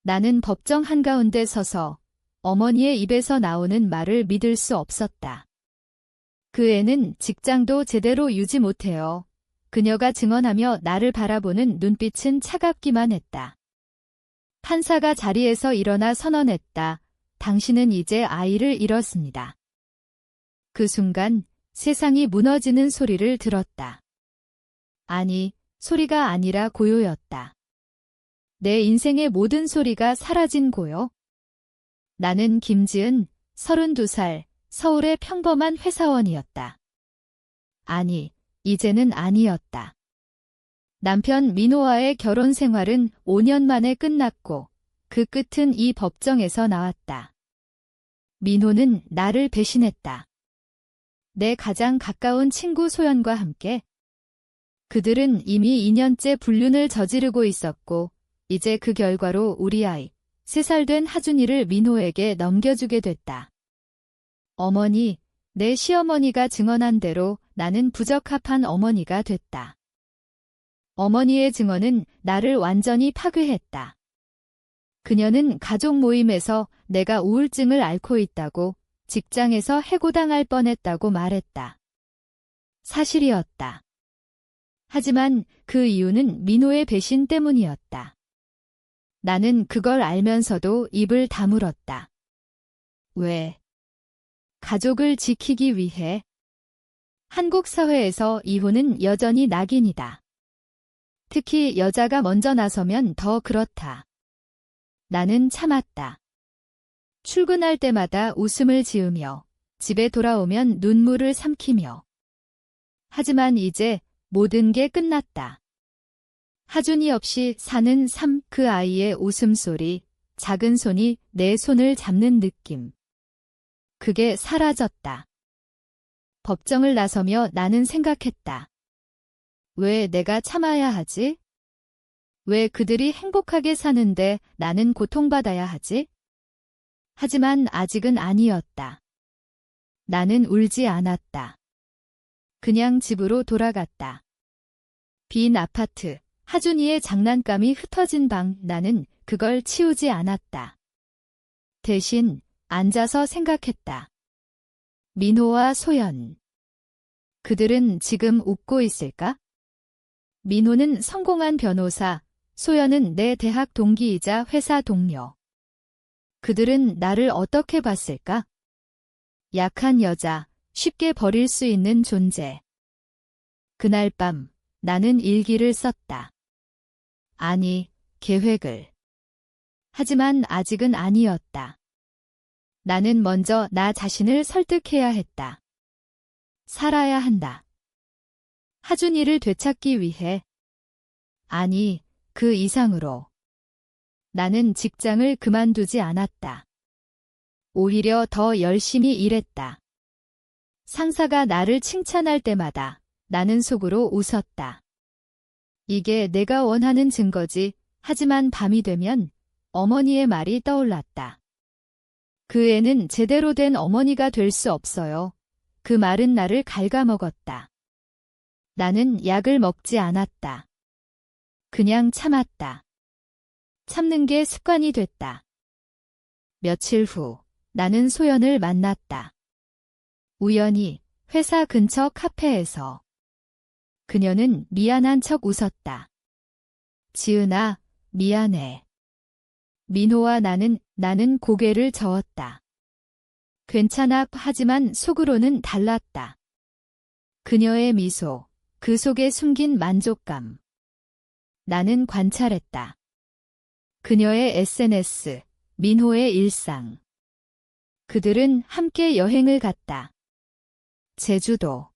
나는 법정 한가운데 서서 어머니의 입에서 나오는 말을 믿을 수 없었다. 그 애는 직장도 제대로 유지 못해요. 그녀가 증언하며 나를 바라보는 눈빛은 차갑기만 했다. 판사가 자리에서 일어나 선언했다. 당신은 이제 아이를 잃었습니다. 그 순간 세상이 무너지는 소리를 들었다. 아니, 소리가 아니라 고요였다. 내 인생의 모든 소리가 사라진 고요. 나는 김지은, 32살, 서울의 평범한 회사원이었다. 아니, 이제는 아니었다. 남편 민호와의 결혼 생활은 5년 만에 끝났고 그 끝은 이 법정에서 나왔다. 민호는 나를 배신했다. 내 가장 가까운 친구 소연과 함께. 그들은 이미 2년째 불륜을 저지르고 있었고 이제 그 결과로 우리 아이 3살 된 하준이를 민호에게 넘겨주게 됐다. 어머니, 내 시어머니가 증언한 대로 나는 부적합한 어머니가 됐다. 어머니의 증언은 나를 완전히 파괴했다. 그녀는 가족 모임에서 내가 우울증을 앓고 있다고, 직장에서 해고당할 뻔했다고 말했다. 사실이었다. 하지만 그 이유는 민호의 배신 때문이었다. 나는 그걸 알면서도 입을 다물었다. 왜? 가족을 지키기 위해. 한국 사회에서 이혼은 여전히 낙인이다. 특히 여자가 먼저 나서면 더 그렇다. 나는 참았다. 출근할 때마다 웃음을 지으며 집에 돌아오면 눈물을 삼키며. 하지만 이제 모든 게 끝났다. 하준이 없이 사는 삶, 그 아이의 웃음소리, 작은 손이 내 손을 잡는 느낌. 그게 사라졌다. 법정을 나서며 나는 생각했다. 왜 내가 참아야 하지? 왜 그들이 행복하게 사는데 나는 고통받아야 하지? 하지만 아직은 아니었다. 나는 울지 않았다. 그냥 집으로 돌아갔다. 빈 아파트, 하준이의 장난감이 흩어진 방, 나는 그걸 치우지 않았다. 대신 앉아서 생각했다. 민호와 소연. 그들은 지금 웃고 있을까? 민호는 성공한 변호사, 소연은 내 대학 동기이자 회사 동료. 그들은 나를 어떻게 봤을까? 약한 여자, 쉽게 버릴 수 있는 존재. 그날 밤 나는 일기를 썼다. 아니, 계획을. 하지만 아직은 아니었다. 나는 먼저 나 자신을 설득해야 했다. 살아야 한다. 하준이를 되찾기 위해. 아니, 그 이상으로. 나는 직장을 그만두지 않았다. 오히려 더 열심히 일했다. 상사가 나를 칭찬할 때마다 나는 속으로 웃었다. 이게 내가 원하는 증거지. 하지만 밤이 되면 어머니의 말이 떠올랐다. 그 애는 제대로 된 어머니가 될 수 없어요. 그 말은 나를 갉아먹었다. 나는 약을 먹지 않았다. 그냥 참았다. 참는 게 습관이 됐다. 며칠 후 나는 소연을 만났다. 우연히 회사 근처 카페에서. 그녀는 미안한 척 웃었다. 지은아, 미안해. 민호와 나는 고개를 저었다. 괜찮아. 하지만 속으로는 달랐다. 그녀의 미소, 그 속에 숨긴 만족감. 나는 관찰했다. 그녀의 SNS, 민호의 일상. 그들은 함께 여행을 갔다. 제주도.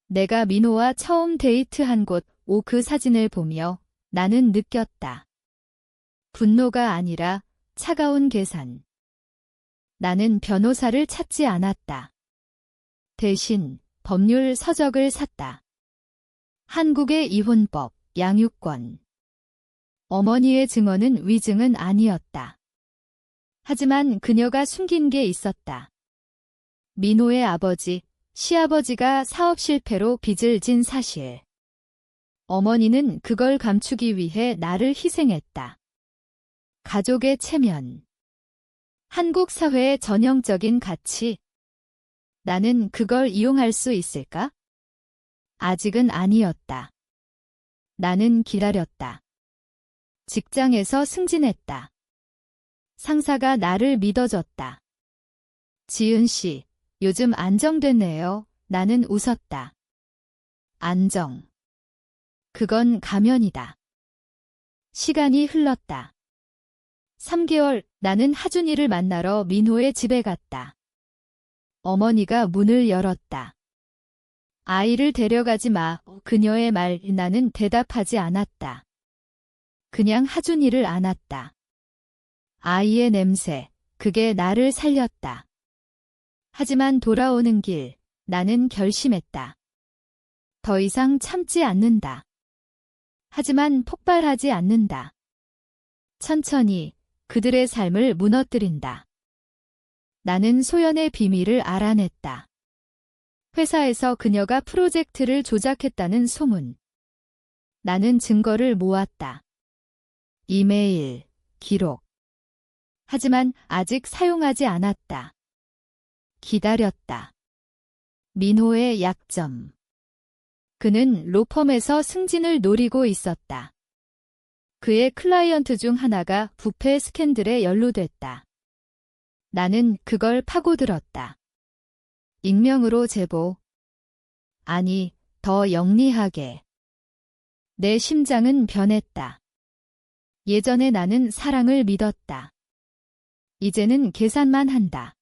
내가 민호와 처음 데이트한 곳, 그 사진을 보며 나는 느꼈다. 분노가 아니라 차가운 계산. 나는 변호사를 찾지 않았다. 대신 법률 서적을 샀다. 한국의 이혼법, 양육권. 어머니의 증언은 위증은 아니었다. 하지만 그녀가 숨긴 게 있었다. 민호의 아버지, 시아버지가 사업 실패로 빚을 진 사실. 어머니는 그걸 감추기 위해 나를 희생했다. 가족의 체면. 한국 사회의 전형적인 가치. 나는 그걸 이용할 수 있을까? 아직은 아니었다. 나는 기다렸다. 직장에서 승진했다. 상사가 나를 믿어줬다. 지은 씨, 요즘 안정됐네요. 나는 웃었다. 안정. 그건 가면이다. 시간이 흘렀다. 3개월, 나는 하준이를 만나러 민호의 집에 갔다. 어머니가 문을 열었다. 아이를 데려가지 마. 그녀의 말, 나는 대답하지 않았다. 그냥 하준이를 안았다. 아이의 냄새, 그게 나를 살렸다. 하지만 돌아오는 길, 나는 결심했다. 더 이상 참지 않는다. 하지만 폭발하지 않는다. 천천히 그들의 삶을 무너뜨린다. 나는 소연의 비밀을 알아냈다. 회사에서 그녀가 프로젝트를 조작했다는 소문. 나는 증거를 모았다. 이메일, 기록. 하지만 아직 사용하지 않았다. 기다렸다. 민호의 약점. 그는 로펌에서 승진을 노리고 있었다. 그의 클라이언트 중 하나가 부패 스캔들에 연루됐다. 나는 그걸 파고들었다. 익명으로 제보. 아니, 더 영리하게. 내 심장은 변했다. 예전에 나는 사랑을 믿었다. 이제는 계산만 한다.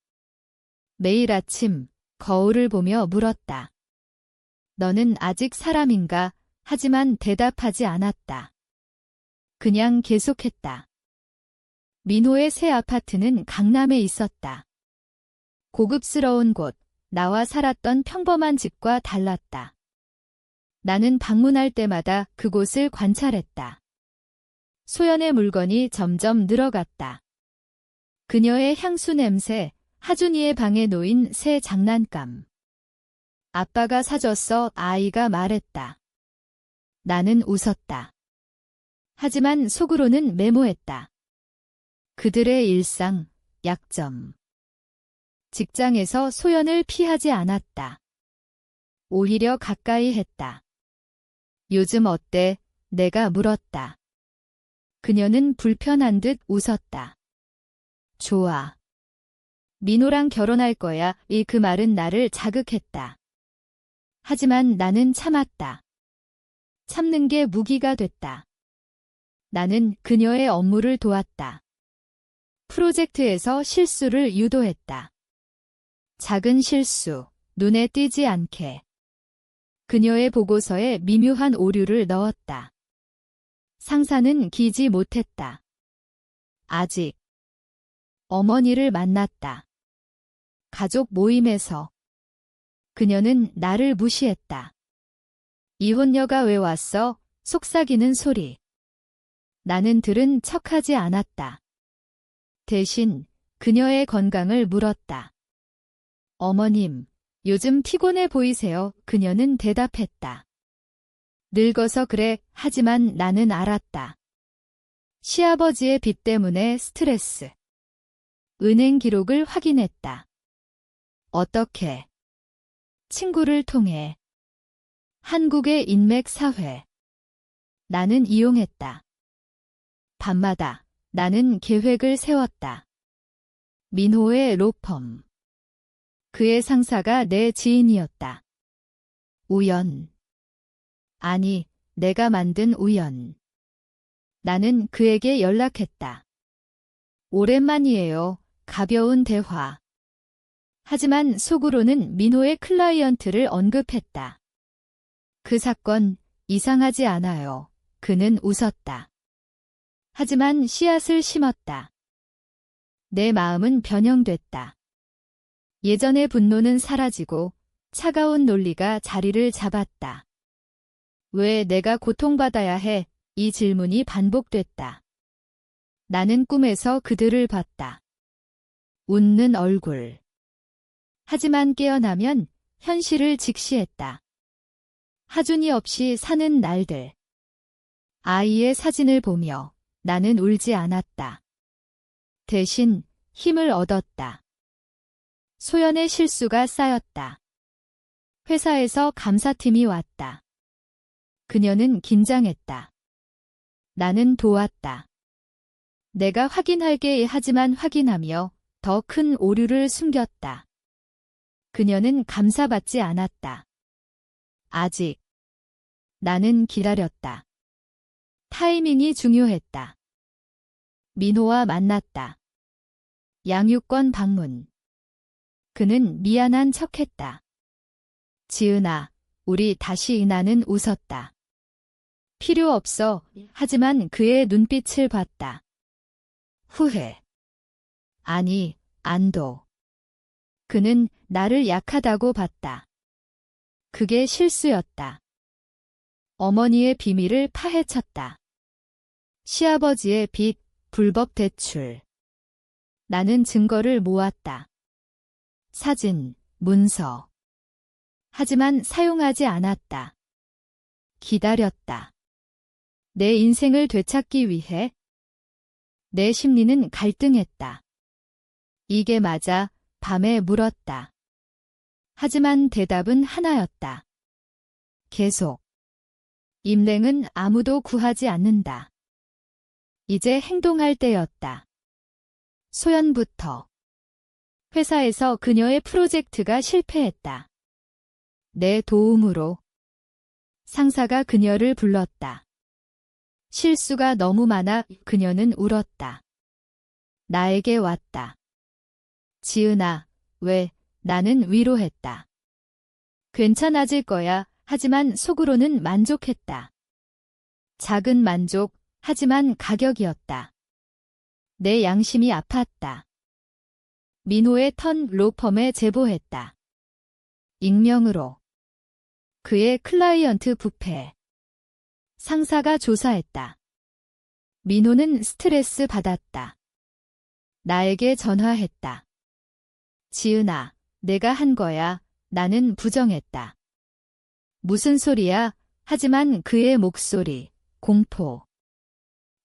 매일 아침 거울을 보며 물었다. 너는 아직 사람인가? 하지만 대답하지 않았다. 그냥 계속했다. 민호의 새 아파트는 강남에 있었다. 고급스러운 곳, 나와 살았던 평범한 집과 달랐다. 나는 방문할 때마다 그곳을 관찰했다. 소연의 물건이 점점 늘어갔다. 그녀의 향수 냄새, 하준이의 방에 놓인 새 장난감. 아빠가 사줬어. 아이가 말했다. 나는 웃었다. 하지만 속으로는 메모했다. 그들의 일상, 약점. 직장에서 소연을 피하지 않았다. 오히려 가까이 했다. 요즘 어때? 내가 물었다. 그녀는 불편한 듯 웃었다. 좋아. 민호랑 결혼할 거야. 그 말은 나를 자극했다. 하지만 나는 참았다. 참는 게 무기가 됐다. 나는 그녀의 업무를 도왔다. 프로젝트에서 실수를 유도했다. 작은 실수, 눈에 띄지 않게. 그녀의 보고서에 미묘한 오류를 넣었다. 상사는 기지 못했다. 아직. 어머니를 만났다. 가족 모임에서. 그녀는 나를 무시했다. 이혼녀가 왜 왔어? 속삭이는 소리. 나는 들은 척하지 않았다. 대신 그녀의 건강을 물었다. 어머님, 요즘 피곤해 보이세요? 그녀는 대답했다. 늙어서 그래. 하지만 나는 알았다. 시아버지의 빚 때문에 스트레스. 은행 기록을 확인했다. 어떻게? 친구를 통해. 한국의 인맥 사회. 나는 이용했다. 밤마다 나는 계획을 세웠다. 민호의 로펌. 그의 상사가 내 지인이었다. 우연. 아니, 내가 만든 우연. 나는 그에게 연락했다. 오랜만이에요. 가벼운 대화. 하지만 속으로는 민호의 클라이언트를 언급했다. 그 사건 이상하지 않아요. 그는 웃었다. 하지만 씨앗을 심었다. 내 마음은 변형됐다. 예전의 분노는 사라지고 차가운 논리가 자리를 잡았다. 왜 내가 고통받아야 해? 이 질문이 반복됐다. 나는 꿈에서 그들을 봤다. 웃는 얼굴. 하지만 깨어나면 현실을 직시했다. 하준이 없이 사는 날들. 아이의 사진을 보며 나는 울지 않았다. 대신 힘을 얻었다. 소연의 실수가 쌓였다. 회사에서 감사팀이 왔다. 그녀는 긴장했다. 나는 도왔다. 내가 확인할게 하지만 확인하며 더 큰 오류를 숨겼다. 그녀는 감사받지 않았다. 아직. 나는 기다렸다. 타이밍이 중요했다. 민호와 만났다. 양육권 방문. 그는 미안한 척했다. 지은아, 우리 다시. 나는 웃었다. 필요 없어. 하지만 그의 눈빛을 봤다. 후회. 아니, 안도. 그는 나를 약하다고 봤다. 그게 실수였다. 어머니의 비밀을 파헤쳤다. 시아버지의 빚, 불법 대출. 나는 증거를 모았다. 사진, 문서. 하지만 사용하지 않았다. 기다렸다. 내 인생을 되찾기 위해. 내 심리는 갈등했다. 이게 맞아? 밤에 물었다. 하지만 대답은 하나였다. 계속. 임랭은 아무도 구하지 않는다. 이제 행동할 때였다. 소연부터. 회사에서 그녀의 프로젝트가 실패했다. 내 도움으로. 상사가 그녀를 불렀다. 실수가 너무 많아. 그녀는 울었다. 나에게 왔다. 지은아, 왜? 나는 위로했다. 괜찮아질 거야. 하지만 속으로는 만족했다. 작은 만족, 하지만 가격이었다. 내 양심이 아팠다. 민호의 턴 로펌에 제보했다. 익명으로. 그의 클라이언트 부패. 상사가 조사했다. 민호는 스트레스 받았다. 나에게 전화했다. 지은아, 내가 한 거야. 나는 부정했다. 무슨 소리야? 하지만 그의 목소리, 공포.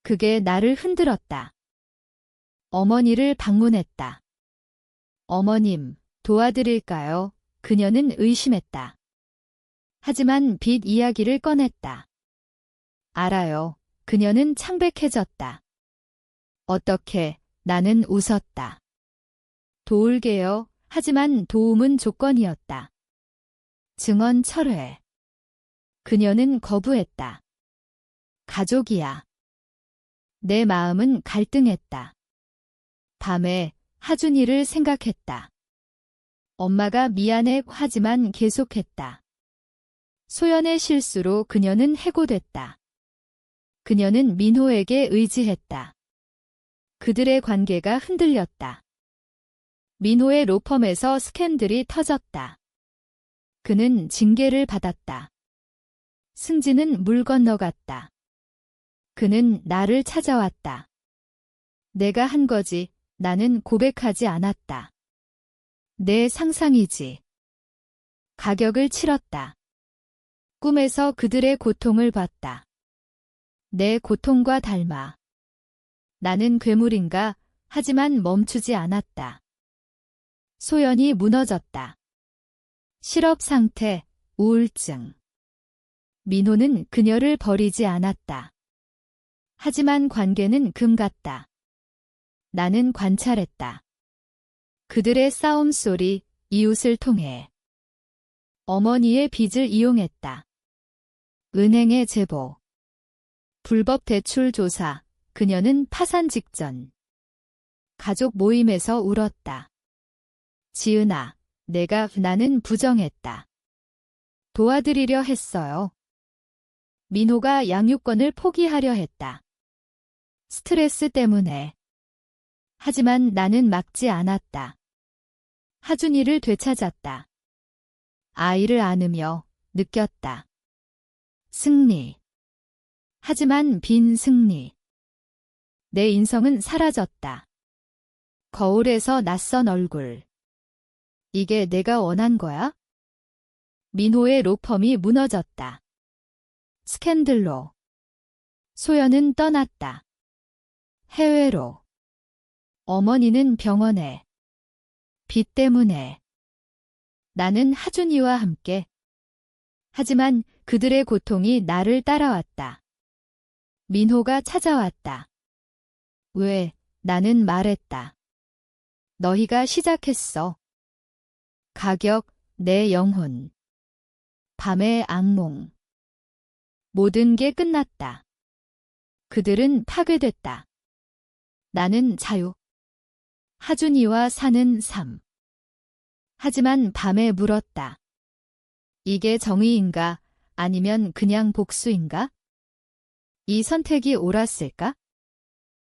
그게 나를 흔들었다. 어머니를 방문했다. 어머님, 도와드릴까요? 그녀는 의심했다. 하지만 빚 이야기를 꺼냈다. 알아요. 그녀는 창백해졌다. 어떻게? 나는 웃었다. 도울게요. 하지만 도움은 조건이었다. 증언 철회. 그녀는 거부했다. 가족이야. 내 마음은 갈등했다. 밤에 하준이를 생각했다. 엄마가 미안해 하지만 계속했다. 소연의 실수로 그녀는 해고됐다. 그녀는 민호에게 의지했다. 그들의 관계가 흔들렸다. 민호의 로펌에서 스캔들이 터졌다. 그는 징계를 받았다. 승진은 물 건너갔다. 그는 나를 찾아왔다. 내가 한 거지. 나는 고백하지 않았다. 내 상상이지. 가격을 치렀다. 꿈에서 그들의 고통을 봤다. 내 고통과 닮아. 나는 괴물인가? 하지만 멈추지 않았다. 소연이 무너졌다. 실업 상태, 우울증. 민호는 그녀를 버리지 않았다. 하지만 관계는 금 같다. 나는 관찰했다. 그들의 싸움 소리, 이웃을 통해. 어머니의 빚을 이용했다. 은행의 제보. 불법 대출 조사. 그녀는 파산 직전. 가족 모임에서 울었다. 지은아, 나는 부정했다. 도와드리려 했어요. 민호가 양육권을 포기하려 했다. 스트레스 때문에. 하지만 나는 막지 않았다. 하준이를 되찾았다. 아이를 안으며 느꼈다. 승리. 하지만 빈 승리. 내 인성은 사라졌다. 거울에서 낯선 얼굴. 이게 내가 원한 거야? 민호의 로펌이 무너졌다. 스캔들로. 소연은 떠났다. 해외로. 어머니는 병원에. 빚 때문에. 나는 하준이와 함께. 하지만 그들의 고통이 나를 따라왔다. 민호가 찾아왔다. 왜? 나는 말했다. 너희가 시작했어. 가격, 내 영혼. 밤의 악몽. 모든 게 끝났다. 그들은 파괴됐다. 나는 자유. 하준이와 사는 삶. 하지만 밤에 물었다. 이게 정의인가? 아니면 그냥 복수인가? 이 선택이 옳았을까?